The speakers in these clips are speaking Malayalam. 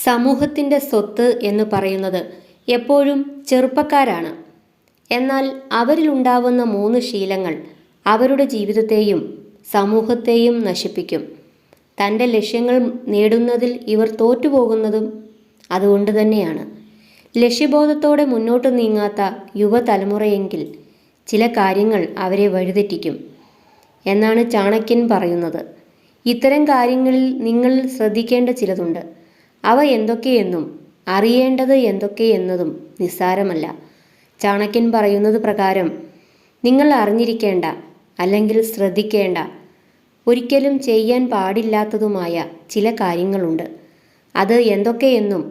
സമൂഹത്തിൻ്റെ സ്വത്ത് എന്ന് പറയുന്നത് എപ്പോഴും ചെറുപ്പക്കാരാണ്. എന്നാൽ അവരിലുണ്ടാവുന്ന 3 ശീലങ്ങൾ അവരുടെ ജീവിതത്തെയും സമൂഹത്തെയും നശിപ്പിക്കും. തൻ്റെ ലക്ഷ്യങ്ങൾ നേടുന്നതിൽ ഇവർ തോറ്റുപോകുന്നതും അതുകൊണ്ട് തന്നെയാണ്. ലക്ഷ്യബോധത്തോടെ മുന്നോട്ട് നീങ്ങാത്ത യുവതലമുറയെങ്കിൽ ചില കാര്യങ്ങൾ അവരെ വഴിതെറ്റിക്കും എന്നാണ് ചാണക്യൻ പറയുന്നത്. ഇത്തരം കാര്യങ്ങളിൽ നിങ്ങൾ ശ്രദ്ധിക്കേണ്ട ചിലതുണ്ട്. അവ എന്തൊക്കെയെന്നും അറിയേണ്ടത് എന്തൊക്കെയെന്നതും നിസ്സാരമല്ല. ചാണക്യൻ പറയുന്നത് പ്രകാരം നിങ്ങൾ അറിഞ്ഞിരിക്കേണ്ട അല്ലെങ്കിൽ ശ്രദ്ധിക്കേണ്ട ഒരിക്കലും ചെയ്യാൻ പാടില്ലാത്തതുമായ ചില കാര്യങ്ങളുണ്ട്. അത് എന്തൊക്കെയെന്നും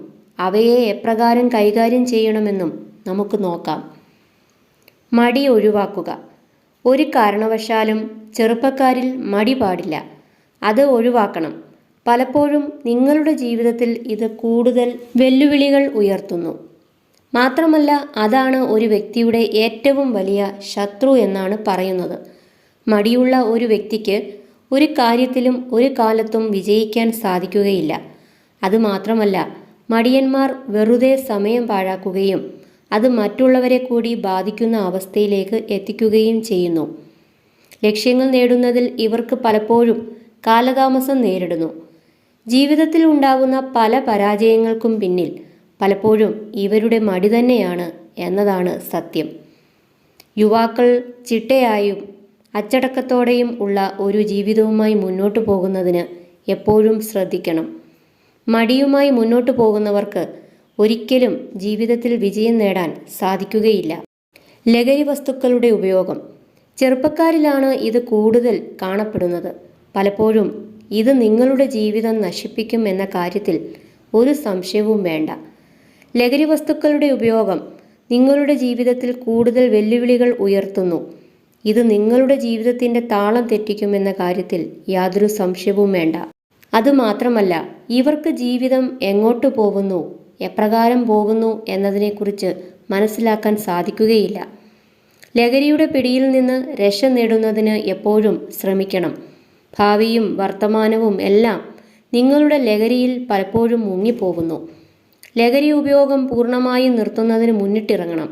അവയെ എപ്രകാരം കൈകാര്യം ചെയ്യണമെന്നും നമുക്ക് നോക്കാം. മടി ഒഴിവാക്കുക. ഒരു കാരണവശാലും ചെറുപ്പക്കാരിൽ മടി പാടില്ല. അത് ഒഴിവാക്കണം. പലപ്പോഴും നിങ്ങളുടെ ജീവിതത്തിൽ ഇത് കൂടുതൽ വെല്ലുവിളികൾ ഉയർത്തുന്നു. മാത്രമല്ല, അതാണ് ഒരു വ്യക്തിയുടെ ഏറ്റവും വലിയ ശത്രു എന്നാണ് പറയുന്നത്. മടിയുള്ള ഒരു വ്യക്തിക്ക് ഒരു കാര്യത്തിലും ഒരു കാലത്തും വിജയിക്കാൻ സാധിക്കുകയില്ല. അതുമാത്രമല്ല, മടിയന്മാർ വെറുതെ സമയം പാഴാക്കുകയും അത് മറ്റുള്ളവരെ കൂടി ബാധിക്കുന്ന അവസ്ഥയിലേക്ക് എത്തിക്കുകയും ചെയ്യുന്നു. ലക്ഷ്യങ്ങൾ നേടുന്നതിൽ ഇവർക്ക് പലപ്പോഴും കാലതാമസം നേരിടുന്നു. ജീവിതത്തിൽ ഉണ്ടാകുന്ന പല പരാജയങ്ങൾക്കും പിന്നിൽ പലപ്പോഴും ഇവരുടെ മടി തന്നെയാണ് എന്നതാണ് സത്യം. യുവാക്കൾ ചിട്ടയായും അച്ചടക്കത്തോടെയും ഉള്ള ഒരു ജീവിതവുമായി മുന്നോട്ടു പോകുന്നതിന് എപ്പോഴും ശ്രദ്ധിക്കണം. മടിയുമായി മുന്നോട്ടു പോകുന്നവർക്ക് ഒരിക്കലും ജീവിതത്തിൽ വിജയം നേടാൻ സാധിക്കുകയില്ല. ലഹരി വസ്തുക്കളുടെ ഉപയോഗം. ചെറുപ്പക്കാരിലാണ് ഇത് കൂടുതൽ കാണപ്പെടുന്നത്. പലപ്പോഴും ഇത് നിങ്ങളുടെ ജീവിതം നശിപ്പിക്കും എന്ന കാര്യത്തിൽ ഒരു സംശയവും വേണ്ട. ലഹരി വസ്തുക്കളുടെ ഉപയോഗം നിങ്ങളുടെ ജീവിതത്തിൽ കൂടുതൽ വെല്ലുവിളികൾ ഉയർത്തുന്നു. ഇത് നിങ്ങളുടെ ജീവിതത്തിൻ്റെ താളം തെറ്റിക്കുമെന്ന കാര്യത്തിൽ യാതൊരു സംശയവും വേണ്ട. അതുമാത്രമല്ല, ഇവർക്ക് ജീവിതം എങ്ങോട്ട് പോകുന്നു, എപ്രകാരം പോകുന്നു എന്നതിനെക്കുറിച്ച് മനസ്സിലാക്കാൻ സാധിക്കുകയില്ല. ലഹരിയുടെ പിടിയിൽ നിന്ന് രക്ഷ നേടുന്നതിന് എപ്പോഴും ശ്രമിക്കണം. ഭാവിയും വർത്തമാനവും എല്ലാം നിങ്ങളുടെ ലഹരിയിൽ പലപ്പോഴും മുങ്ങിപ്പോകുന്നു. ലഹരി ഉപയോഗം പൂർണ്ണമായും നിർത്തുന്നതിന് മുന്നിട്ടിറങ്ങണം.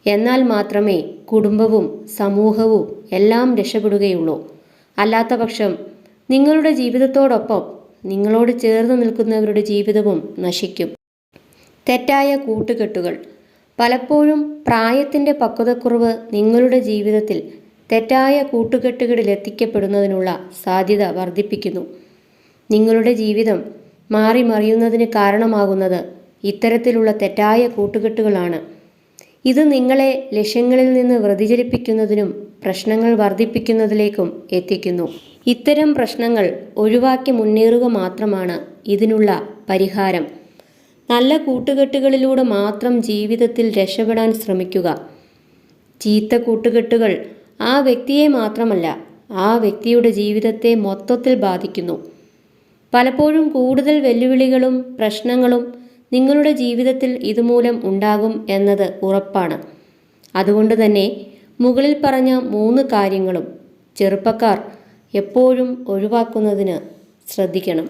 എന്നാൽ മാത്രമേ കുടുംബവും സമൂഹവും എല്ലാം രക്ഷപ്പെടുകയുള്ളൂ. അല്ലാത്തപക്ഷം നിങ്ങളുടെ ജീവിതത്തോടൊപ്പം നിങ്ങളോട് ചേർന്ന് നിൽക്കുന്നവരുടെ ജീവിതവും നശിക്കും. തെറ്റായ കൂട്ടുകെട്ടുകൾ. പലപ്പോഴും പ്രായത്തിൻ്റെ പക്വതക്കുറവ് നിങ്ങളുടെ ജീവിതത്തിൽ തെറ്റായ കൂട്ടുകെട്ടുകളിൽ എത്തിക്കപ്പെടുന്നതിനുള്ള സാധ്യത വർദ്ധിപ്പിക്കുന്നു. നിങ്ങളുടെ ജീവിതം മാറി മറിയുന്നതിന് കാരണമാകുന്നത് ഇത്തരത്തിലുള്ള തെറ്റായ കൂട്ടുകെട്ടുകളാണ്. ഇത് നിങ്ങളെ ലക്ഷ്യങ്ങളിൽ നിന്ന് വ്യതിചലിപ്പിക്കുന്നതിനും പ്രശ്നങ്ങൾ വർദ്ധിപ്പിക്കുന്നതിലേക്കും എത്തിക്കുന്നു. ഇത്തരം പ്രശ്നങ്ങൾ ഒഴിവാക്കി മുന്നേറുക മാത്രമാണ് ഇതിനുള്ള പരിഹാരം. നല്ല കൂട്ടുകെട്ടുകളിലൂടെ മാത്രം ജീവിതത്തിൽ രക്ഷപ്പെടാൻ ശ്രമിക്കുക. ചീത്ത കൂട്ടുകെട്ടുകൾ ആ വ്യക്തിയെ മാത്രമല്ല, ആ വ്യക്തിയുടെ ജീവിതത്തെ മൊത്തത്തിൽ ബാധിക്കുന്നു. പലപ്പോഴും കൂടുതൽ വെല്ലുവിളികളും പ്രശ്നങ്ങളും നിങ്ങളുടെ ജീവിതത്തിൽ ഇതുമൂലം ഉണ്ടാകും എന്നത് ഉറപ്പാണ്. അതുകൊണ്ട് തന്നെ മുകളിൽ പറഞ്ഞ 3 കാര്യങ്ങളും ചെറുപ്പക്കാർ എപ്പോഴും ഒഴിവാക്കുന്നതിന് ശ്രദ്ധിക്കണം.